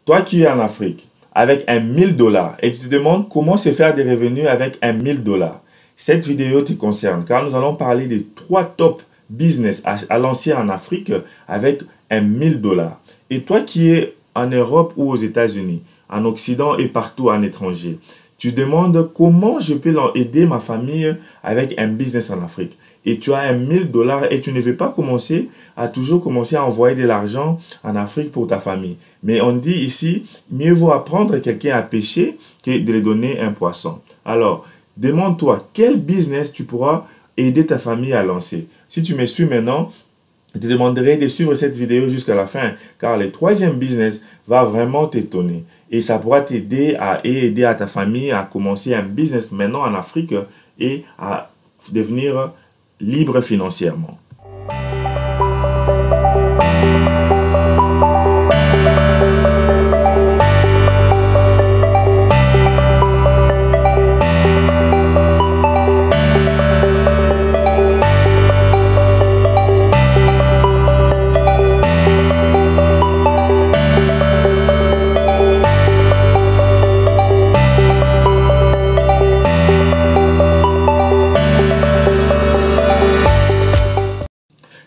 Toi qui es en Afrique avec 1 000 $ et tu te demandes comment se faire des revenus avec 1 000 $, cette vidéo te concerne car nous allons parler des 3 top business à lancer en Afrique avec 1 000 $. Et toi qui es en Europe ou aux États-Unis, en Occident et partout en étranger, tu demandes comment je peux aider ma famille avec un business en Afrique. Et tu as 1 000 $ et tu ne veux pas toujours commencer à envoyer de l'argent en Afrique pour ta famille. Mais on dit ici, mieux vaut apprendre quelqu'un à pêcher que de lui donner un poisson. Alors, demande-toi quel business tu pourras aider ta famille à lancer. Si tu me suis maintenant, je te demanderai de suivre cette vidéo jusqu'à la fin car le 3e business va vraiment t'étonner. Et ça pourra t'aider à aider à ta famille à commencer un business maintenant en Afrique et à devenir libre financièrement.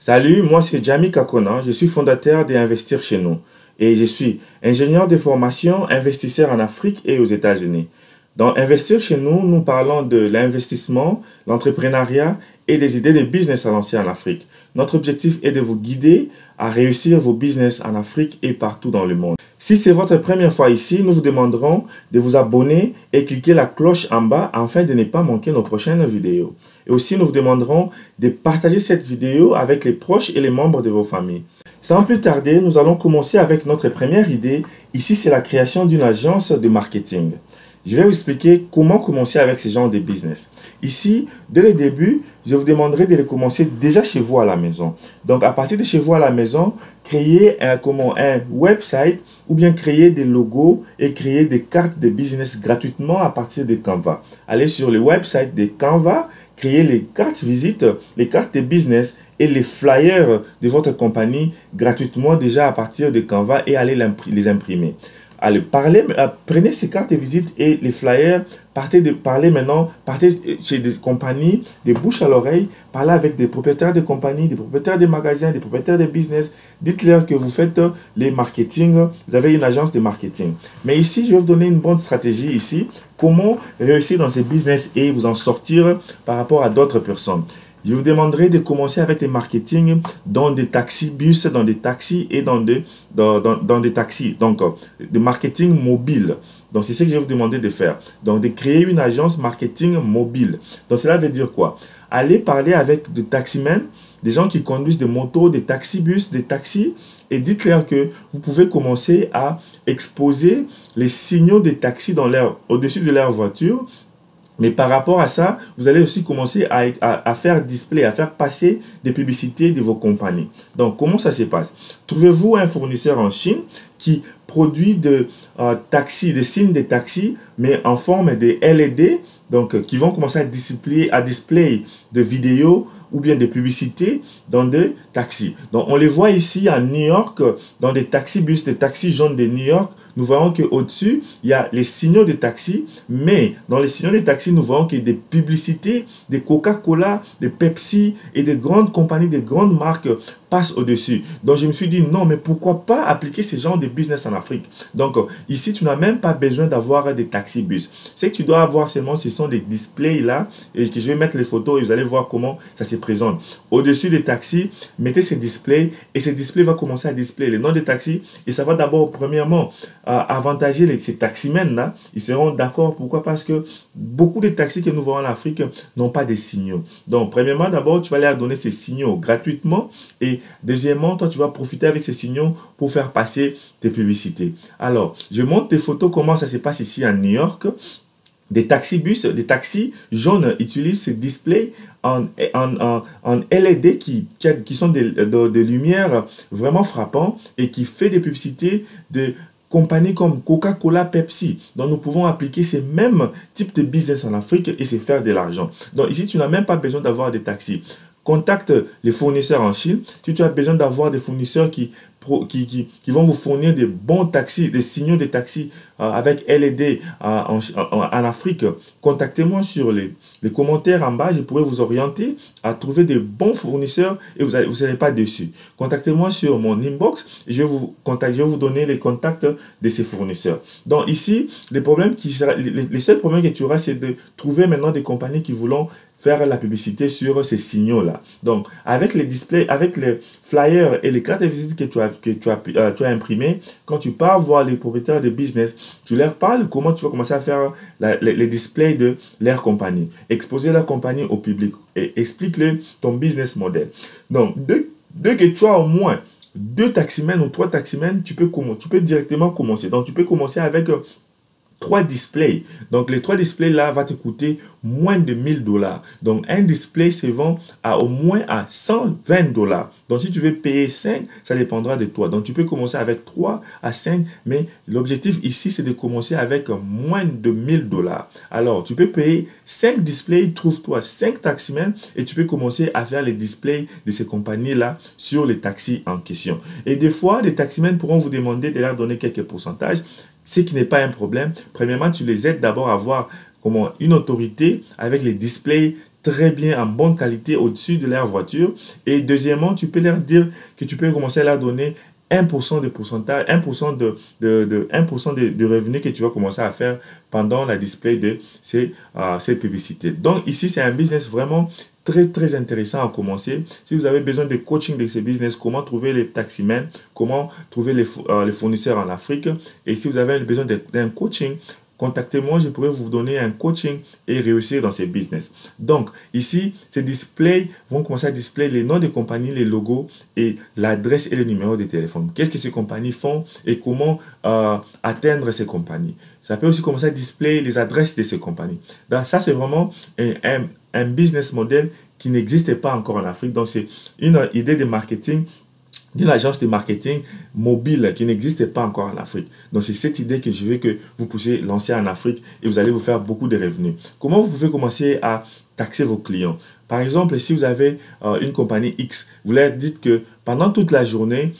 Salut, moi c'est Jami Kakona, je suis fondateur d'Investir chez nous et je suis ingénieur de formation, investisseur en Afrique et aux États-Unis. Dans Investir chez nous, nous parlons de l'investissement, l'entrepreneuriat et des idées de business à lancer en Afrique. Notre objectif est de vous guider à réussir vos business en Afrique et partout dans le monde. Si c'est votre première fois ici, nous vous demanderons de vous abonner et cliquer la cloche en bas afin de ne pas manquer nos prochaines vidéos. Et aussi, nous vous demanderons de partager cette vidéo avec les proches et les membres de vos familles. Sans plus tarder, nous allons commencer avec notre première idée. Ici, c'est la création d'une agence de marketing. Je vais vous expliquer comment commencer avec ce genre de business. Ici, dès le début, je vous demanderai de le commencer déjà chez vous à la maison. Donc, à partir de chez vous à la maison, créer un website ou bien créer des logos et créer des cartes de business gratuitement à partir de Canva. Allez sur le website de Canva, créer les cartes visites, les cartes de business et les flyers de votre compagnie gratuitement déjà à partir de Canva et allez les imprimer. Allez, prenez ces cartes de visite et les flyers, partez chez des compagnies, de bouche à l'oreille, parlez avec des propriétaires de compagnies, des propriétaires de magasins, des propriétaires de business, dites-leur que vous faites les marketing, vous avez une agence de marketing. Mais ici, je vais vous donner une bonne stratégie ici, comment réussir dans ces business et vous en sortir par rapport à d'autres personnes. Je vous demanderai de commencer avec les marketing dans des taxis-bus, dans des taxis et dans des taxis. Donc, de marketing mobile. Donc, c'est ce que je vais vous demander de faire. Donc, de créer une agence marketing mobile. Donc, cela veut dire quoi? Allez parler avec des taximens, des gens qui conduisent des motos, des taxis-bus, des taxis, et dites-leur que vous pouvez commencer à exposer les signaux des taxis au-dessus de leur voiture. Mais par rapport à ça, vous allez aussi commencer à faire display, à faire passer des publicités de vos compagnies. Donc, comment ça se passe? Trouvez-vous un fournisseur en Chine qui produit des signes de taxis, mais en forme de LED, donc qui vont commencer à display de vidéos ou bien des publicités dans des taxis. Donc, on les voit ici à New York, dans des taxis-bus, des taxis jaunes de New York. Nous voyons qu'au-dessus, il y a les signaux de taxi, mais dans les signaux de taxi, nous voyons qu'il y a des publicités, des Coca-Cola, des Pepsi et des grandes compagnies, des grandes marques passent au-dessus. Donc, je me suis dit, non, mais pourquoi pas appliquer ce genre de business en Afrique? Donc, ici, tu n'as même pas besoin d'avoir des taxi-bus. Ce que tu dois avoir seulement, ce sont des displays là, et que je vais mettre les photos et vous allez voir comment ça se présente. Au-dessus des taxis, mettez ces displays et ces displays vont commencer à displayer les noms des taxis et ça va d'abord, premièrement, avantager ces taximens là. Ils seront d'accord. Pourquoi? Parce que beaucoup de taxis que nous voyons en Afrique n'ont pas de signaux. Donc, premièrement, d'abord, tu vas leur donner ces signaux gratuitement et deuxièmement, toi, tu vas profiter avec ces signaux pour faire passer tes publicités. Alors, je montre tes photos, comment ça se passe ici à New York. Des taxis-bus, des taxis jaunes utilisent ces displays en LED qui sont des lumières vraiment frappantes et qui fait des publicités de compagnies comme Coca-Cola, Pepsi. Donc, nous pouvons appliquer ces mêmes types de business en Afrique et se faire de l'argent. Donc, ici, tu n'as même pas besoin d'avoir des taxis. Contacte les fournisseurs en Chine. Si tu as besoin d'avoir des fournisseurs qui qui vont vous fournir des bons taxis, des signaux de taxis avec LED en Afrique, contactez-moi sur les commentaires en bas. Je pourrais vous orienter à trouver des bons fournisseurs et vous ne serez pas déçus. Contactez-moi sur mon inbox et je vais vous donner les contacts de ces fournisseurs. Donc ici, les seuls problèmes que tu auras, c'est de trouver maintenant des compagnies qui voulont faire la publicité sur ces signaux-là. Donc, avec les displays, avec les flyers et les cartes de visite que tu as imprimées, quand tu pars voir les propriétaires de business, tu leur parles comment tu vas commencer à faire les displays de leur compagnie. Exposer leur compagnie au public et explique-leur ton business model. Donc, dès que tu as au moins 2 taximens ou 3 taximens, tu peux directement commencer. Donc, tu peux commencer avec 3 displays. Donc, les 3 displays là vont te coûter moins de 1000 $. Donc, un display se vend au moins à 120 $. Donc, si tu veux payer 5, ça dépendra de toi. Donc, tu peux commencer avec 3 à 5, mais l'objectif ici, c'est de commencer avec moins de 1000 $. Alors, tu peux payer 5 displays, trouve-toi 5 taximens et tu peux commencer à faire les displays de ces compagnies-là sur les taxis en question. Et des fois, les taximens pourront vous demander de leur donner quelques pourcentages, ce qui n'est pas un problème. Premièrement, tu les aides d'abord à avoir une autorité avec les displays très bien en bonne qualité au-dessus de leur voiture. Et deuxièmement, tu peux leur dire que tu peux commencer à leur donner 1% de pourcentage, 1% de revenus que tu vas commencer à faire pendant la display de ces publicités. Donc ici, c'est un business vraiment très intéressant à commencer. Si vous avez besoin de coaching de ce business, comment trouver les taximens, comment trouver les fournisseurs en Afrique, et si vous avez besoin d'un coaching, contactez-moi, je pourrais vous donner un coaching et réussir dans ces business. Donc, ici, ces displays vont commencer à displayer les noms des compagnies, les logos et l'adresse et le numéro de téléphone. Qu'est-ce que ces compagnies font et comment atteindre ces compagnies. Ça peut aussi commencer à displayer les adresses de ces compagnies. Donc, ça, c'est vraiment un business model qui n'existait pas encore en Afrique. Donc, c'est une idée de marketing d'une agence de marketing mobile qui n'existait pas encore en Afrique. Donc, c'est cette idée que je veux que vous puissiez lancer en Afrique et vous allez vous faire beaucoup de revenus. Comment vous pouvez commencer à taxer vos clients? Par exemple, si vous avez une compagnie X, vous leur dites que pendant toute la journée,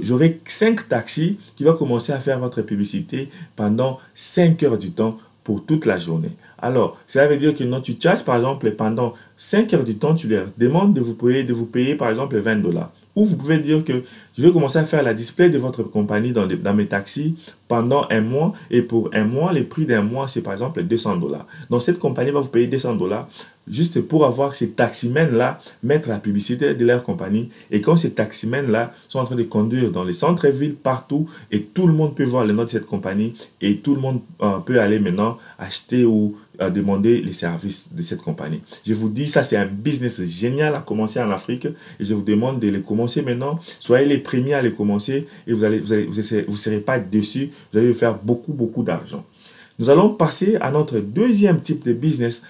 j'aurai 5 taxis qui vont commencer à faire votre publicité pendant 5 heures du temps pour toute la journée. Alors, cela veut dire que non, tu charges par exemple pendant 5 heures du temps, tu leur demandes de vous payer par exemple 20 $. Ou vous pouvez dire que je vais commencer à faire la display de votre compagnie dans mes taxis pendant un mois. Et pour un mois, le prix d'un mois, c'est par exemple 200 $. Donc, cette compagnie va vous payer 200 $ juste pour avoir ces taximens-là, mettre la publicité de leur compagnie. Et quand ces taximens-là sont en train de conduire dans les centres-villes partout, et tout le monde peut voir le nom de cette compagnie, et tout le monde peut aller maintenant acheter ou demander les services de cette compagnie. Je vous dis, ça c'est un business génial à commencer en Afrique, et je vous demande de les commencer maintenant. Soyez les premiers à les commencer, et vous ne serez pas déçus, vous allez faire beaucoup d'argent. Nous allons passer à notre deuxième type de business.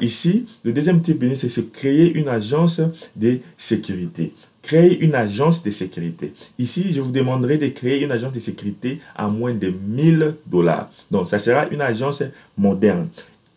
Ici, le deuxième type de business, c'est créer une agence de sécurité. Créer une agence de sécurité. Ici, je vous demanderai de créer une agence de sécurité à moins de 1000 $. Donc, ça sera une agence moderne.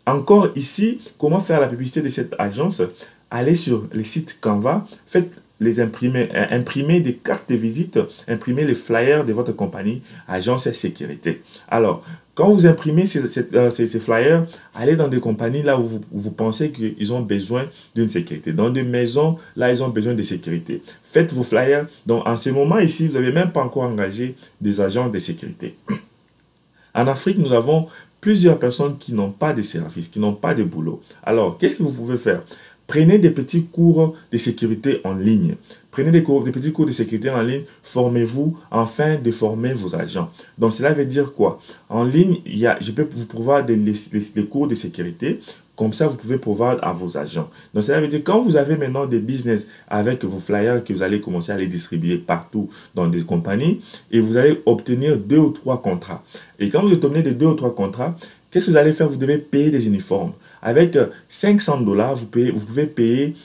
Encore ici, comment faire la publicité de cette agence? Allez sur le site Canva, faites imprimer des cartes de visite, imprimer les flyers de votre compagnie, agence sécurité. Alors, quand vous imprimez ces flyers, allez dans des compagnies là où vous pensez qu'ils ont besoin d'une sécurité. Dans des maisons, là, ils ont besoin de sécurité. Faites vos flyers. Donc, en ce moment ici, vous n'avez même pas encore engagé des agents de sécurité. En Afrique, nous avons plusieurs personnes qui n'ont pas de service, qui n'ont pas de boulot. Alors, qu'est-ce que vous pouvez faire? Prenez des petits cours de sécurité en ligne. Prenez des petits cours de sécurité en ligne. Formez-vous afin de former vos agents. Donc, cela veut dire quoi? En ligne, je peux vous pourvoir des cours de sécurité. Comme ça, vous pouvez pourvoir à vos agents. Donc, cela veut dire que quand vous avez maintenant des business avec vos flyers que vous allez commencer à les distribuer partout dans des compagnies et vous allez obtenir 2 ou 3 contrats. Et quand vous obtenez des 2 ou 3 contrats, qu'est-ce que vous allez faire? Vous devez payer des uniformes. Avec 500 $, vous pouvez payer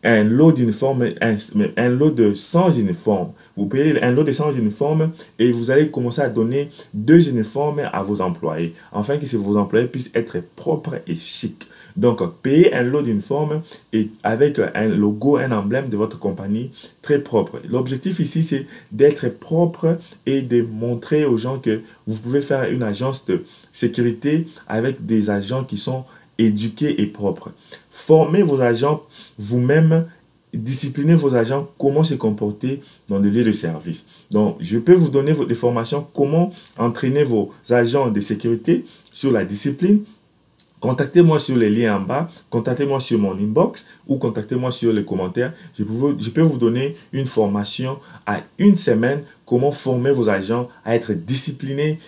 un lot d'uniformes, un lot de 100 uniformes. Vous payez un lot de 100 uniformes et vous allez commencer à donner 2 uniformes à vos employés, afin que vos employés puissent être propres et chics. Donc, payez un lot d'une forme et avec un logo, un emblème de votre compagnie très propre. L'objectif ici, c'est d'être propre et de montrer aux gens que vous pouvez faire une agence de sécurité avec des agents qui sont éduqués et propres. Formez vos agents vous-même, disciplinez vos agents comment se comporter dans le lieu de service. Donc, je peux vous donner des formations comment entraîner vos agents de sécurité sur la discipline. Contactez-moi sur les liens en bas, contactez-moi sur mon inbox ou contactez-moi sur les commentaires. Je peux vous donner une formation à une semaine, comment former vos agents à être disciplinés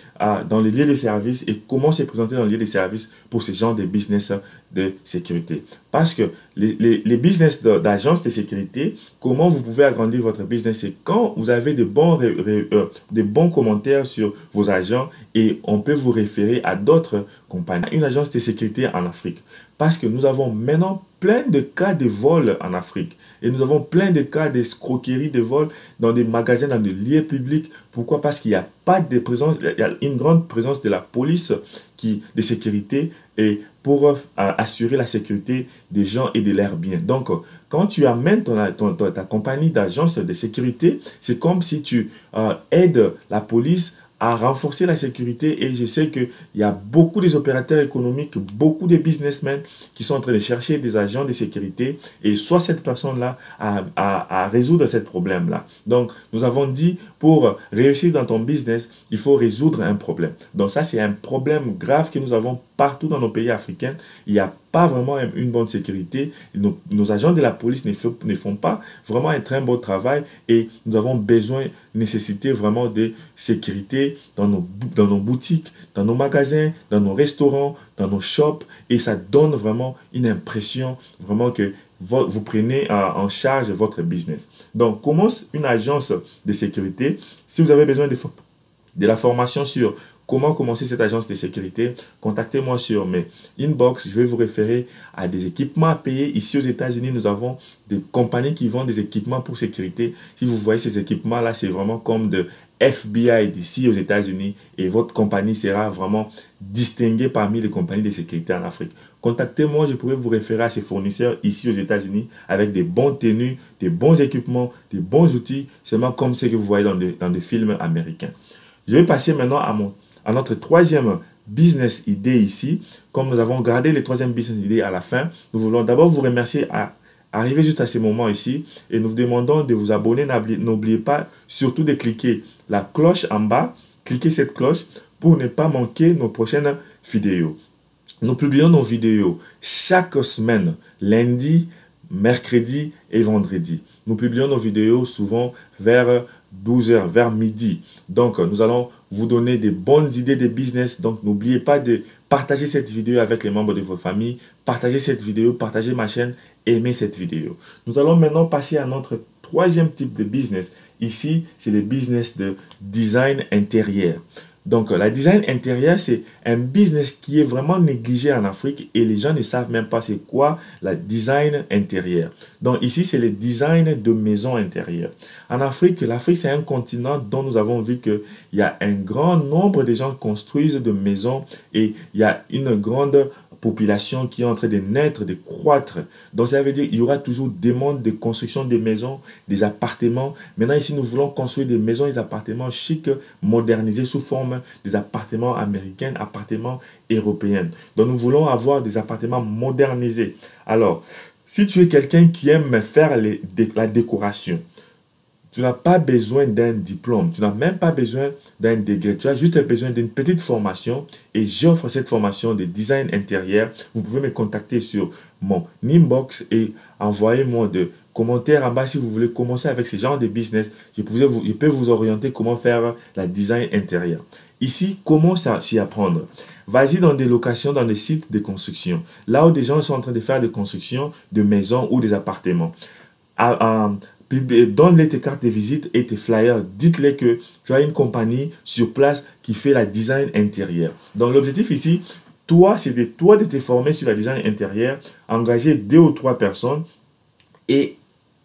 dans les lieux de service et comment se présenter dans les lieux de service pour ce genre de business de sécurité. Parce que les business d'agence de sécurité, comment vous pouvez agrandir votre business, c'est quand vous avez de bons commentaires sur vos agents et on peut vous référer à d'autres compagnies. Une agence de sécurité en Afrique. Parce que nous avons maintenant plein de cas de vol en Afrique. Et nous avons plein de cas d'escroquerie de vol dans des magasins, dans des lieux publics. Pourquoi? Parce qu'il n'y a pas de présence, il y a une grande présence de la police de sécurité et pour assurer la sécurité des gens et de leurs biens. Donc, quand tu amènes ta compagnie d'agence de sécurité, c'est comme si tu aides la police à renforcer la sécurité et je sais qu'il y a beaucoup des opérateurs économiques, beaucoup de businessmen qui sont en train de chercher des agents de sécurité et soit cette personne-là à résoudre ce problème-là. Donc, nous avons dit pour réussir dans ton business, il faut résoudre un problème. Donc, ça, c'est un problème grave que nous avons partout dans nos pays africains. Il n'y a pas vraiment une bonne sécurité. Nos agents de la police ne font pas vraiment un très bon travail et nous avons besoin, nécessité vraiment de sécurité dans nos boutiques, dans nos magasins, dans nos restaurants, dans nos shops et ça donne vraiment une impression vraiment que vous prenez en charge votre business. Donc, comment une agence de sécurité, si vous avez besoin de la formation sur comment commencer cette agence de sécurité, contactez-moi sur mes inbox. Je vais vous référer à des équipements à payer. Ici aux États-Unis, nous avons des compagnies qui vendent des équipements pour sécurité. Si vous voyez ces équipements-là, c'est vraiment comme de FBI d'ici aux États-Unis et votre compagnie sera vraiment distinguée parmi les compagnies de sécurité en Afrique. Contactez-moi, je pourrais vous référer à ces fournisseurs ici aux États-Unis avec des bons tenues, des bons équipements, des bons outils, seulement comme ceux que vous voyez dans des films américains. Je vais passer maintenant à notre troisième business idée ici. Comme nous avons gardé les troisième business idées à la fin, nous voulons d'abord vous remercier à arriver juste à ce moment ici et nous vous demandons de vous abonner. N'oubliez pas surtout de cliquer la cloche en bas, cliquez cette cloche pour ne pas manquer nos prochaines vidéos. Nous publions nos vidéos chaque semaine, lundi, mercredi et vendredi. Nous publions nos vidéos souvent vers 12h, vers midi. Donc, nous allons vous donner des bonnes idées de business. Donc, n'oubliez pas de partager cette vidéo avec les membres de votre famille. Partagez cette vidéo, partagez ma chaîne, aimez cette vidéo. Nous allons maintenant passer à notre troisième type de business. Ici, c'est le business de design intérieur. Donc, la design intérieur, c'est un business qui est vraiment négligé en Afrique et les gens ne savent même pas c'est quoi la design intérieur. Donc, ici, c'est le design de maisons intérieures. En Afrique, l'Afrique, c'est un continent dont nous avons vu qu'il y a un grand nombre de gens qui construisent de maisons et il y a une grande population qui est en train de naître, de croître. Donc, ça veut dire qu'il y aura toujours demande de construction de maisons, des appartements. Maintenant, ici, nous voulons construire des maisons et des appartements chics, modernisés sous forme des appartements américains, appartements européens. Donc, nous voulons avoir des appartements modernisés. Alors, si tu es quelqu'un qui aime faire la décoration, tu n'as pas besoin d'un diplôme, tu n'as même pas besoin d'un degré, tu as juste besoin d'une petite formation et j'offre cette formation de design intérieur. Vous pouvez me contacter sur mon inbox et envoyez-moi des commentaires en bas si vous voulez commencer avec ce genre de business. Je peux vous orienter comment faire la design intérieur. Ici, comment s'y apprendre? Vas-y dans des locations, dans des sites de construction, là où des gens sont en train de faire des constructions de maisons ou des appartements. Donne-les tes cartes de visite et tes flyers. Dites-les que tu as une compagnie sur place qui fait la design intérieur. Donc, l'objectif ici, c'est de te former sur la design intérieur, engager 2 ou 3 personnes et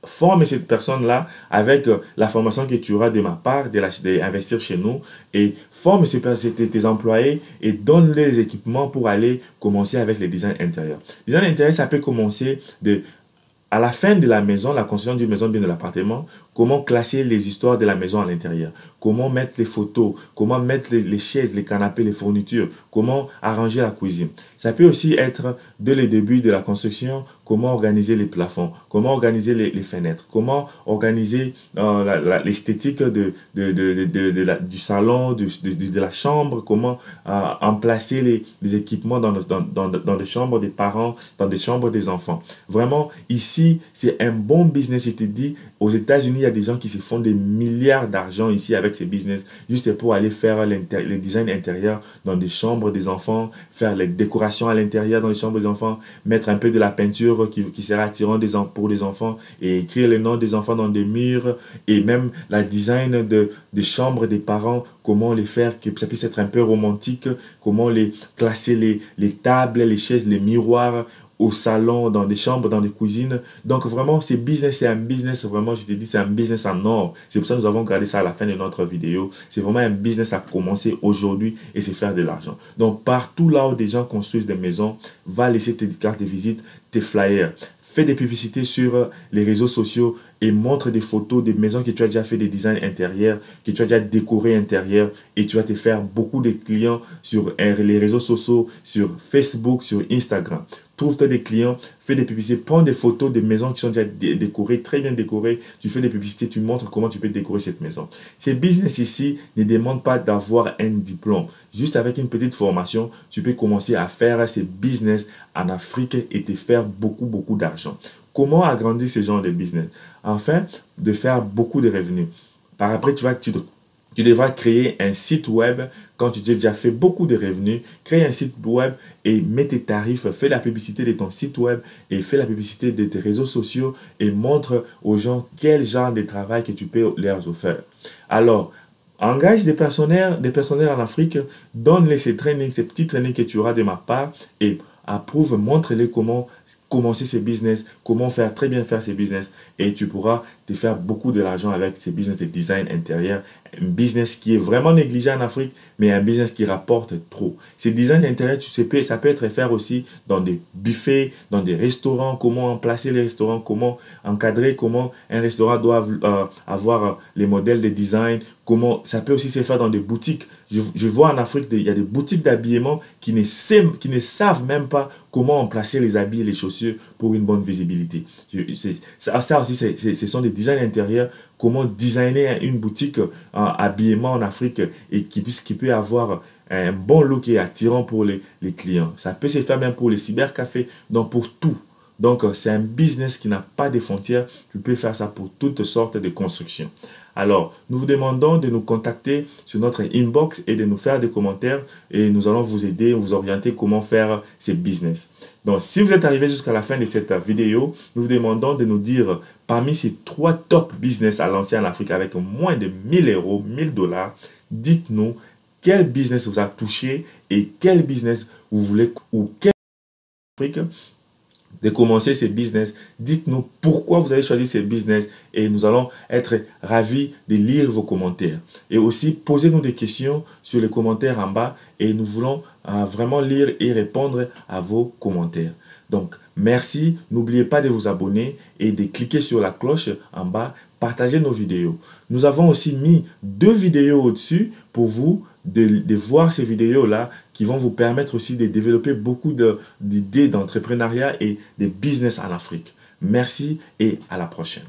forme cette personne-là avec la formation que tu auras de ma part, d'investir chez nous, et forme tes employés et donne-les les équipements pour aller commencer avec les designs intérieurs. Design intérieur, ça peut commencer à la fin de la maison, la construction d'une maison, bien de l'appartement, comment classer les histoires de la maison à l'intérieur, comment mettre les photos, comment mettre les chaises, les canapés, les fournitures, comment arranger la cuisine. Ça peut aussi être, dès le début de la construction, comment organiser les plafonds, comment organiser les fenêtres, comment organiser l'esthétique du salon, de la chambre, comment emplacer les équipements dans des chambres des parents, dans des chambres des enfants. Vraiment, ici, c'est un bon business, je te dis. Aux États-Unis, il y a des gens qui se font des milliards d'argent ici avec ces business, juste pour aller faire les designs intérieurs dans des chambres des enfants, faire les décorations à l'intérieur dans les chambres des enfants, mettre un peu de la peinture qui sera attirant pour les enfants et écrire les noms des enfants dans des murs, et même la design des chambres des parents, comment les faire que ça puisse être un peu romantique, comment les classer les tables, les chaises, les miroirs au salon, dans des chambres, dans des cuisines. Donc vraiment, c'est un business, vraiment, je te dis, c'est un business en or. C'est pour ça que nous avons gardé ça à la fin de notre vidéo. C'est vraiment un business à commencer aujourd'hui et c'est faire de l'argent. Donc partout là où des gens construisent des maisons, va laisser tes cartes de visite, tes flyers. Fais des publicités sur les réseaux sociaux et montre des photos des maisons que tu as déjà fait des designs intérieurs, que tu as déjà décoré intérieur, et tu vas te faire beaucoup de clients sur les réseaux sociaux, sur Facebook, sur Instagram. Trouve-toi des clients, fais des publicités, prends des photos des maisons qui sont déjà décorées, très bien décorées. Tu fais des publicités, tu montres comment tu peux décorer cette maison. Ces business ici ne demandent pas d'avoir un diplôme. Juste avec une petite formation, tu peux commencer à faire ces business en Afrique et te faire beaucoup d'argent. Comment agrandir ce genre de business? Afin de faire beaucoup de revenus. Par après, tu devras créer un site web. Quand tu as déjà fait beaucoup de revenus, crée un site web et mets tes tarifs, fais la publicité de ton site web et fais la publicité de tes réseaux sociaux et montre aux gens quel genre de travail que tu peux leur offrir. Alors, engage des personnels en Afrique, donne-les ces petits trainings que tu auras de ma part et approuve, montre-les comment commencer ces business, comment très bien faire ces business, et tu pourras te faire beaucoup de l'argent avec ces business de design intérieur, un business qui est vraiment négligé en Afrique, mais un business qui rapporte trop. Ces designs intérieurs, ça peut être fait aussi dans des buffets, dans des restaurants, comment placer les restaurants, comment encadrer, comment un restaurant doit avoir les modèles de design, comment ça peut aussi se faire dans des boutiques. Je vois en Afrique, il y a des boutiques d'habillement qui ne savent même pas comment placer les habits et les chaussures pour une bonne visibilité. Ça aussi, ce sont des designs intérieurs, comment designer une boutique habillement en Afrique et qui peut avoir un bon look et attirant pour les clients. Ça peut se faire même pour les cybercafés, donc pour tout. Donc, c'est un business qui n'a pas de frontières. Tu peux faire ça pour toutes sortes de constructions. Alors, nous vous demandons de nous contacter sur notre inbox et de nous faire des commentaires et nous allons vous aider, vous orienter comment faire ces business. Donc, si vous êtes arrivé jusqu'à la fin de cette vidéo, nous vous demandons de nous dire parmi ces 3 top business à lancer en Afrique avec moins de 1000 euros, 1000 $, dites-nous quel business vous a touché et quel business vous voulez ou quel Afrique de commencer ces business. Dites-nous pourquoi vous avez choisi ces business et nous allons être ravis de lire vos commentaires. Et aussi, posez-nous des questions sur les commentaires en bas et nous voulons vraiment lire et répondre à vos commentaires. Donc, merci. N'oubliez pas de vous abonner et de cliquer sur la cloche en bas. Partagez nos vidéos. Nous avons aussi mis 2 vidéos au-dessus pour vous de voir ces vidéos-là qui vont vous permettre aussi de développer beaucoup d'idées d'entrepreneuriat et de business en Afrique. Merci et à la prochaine.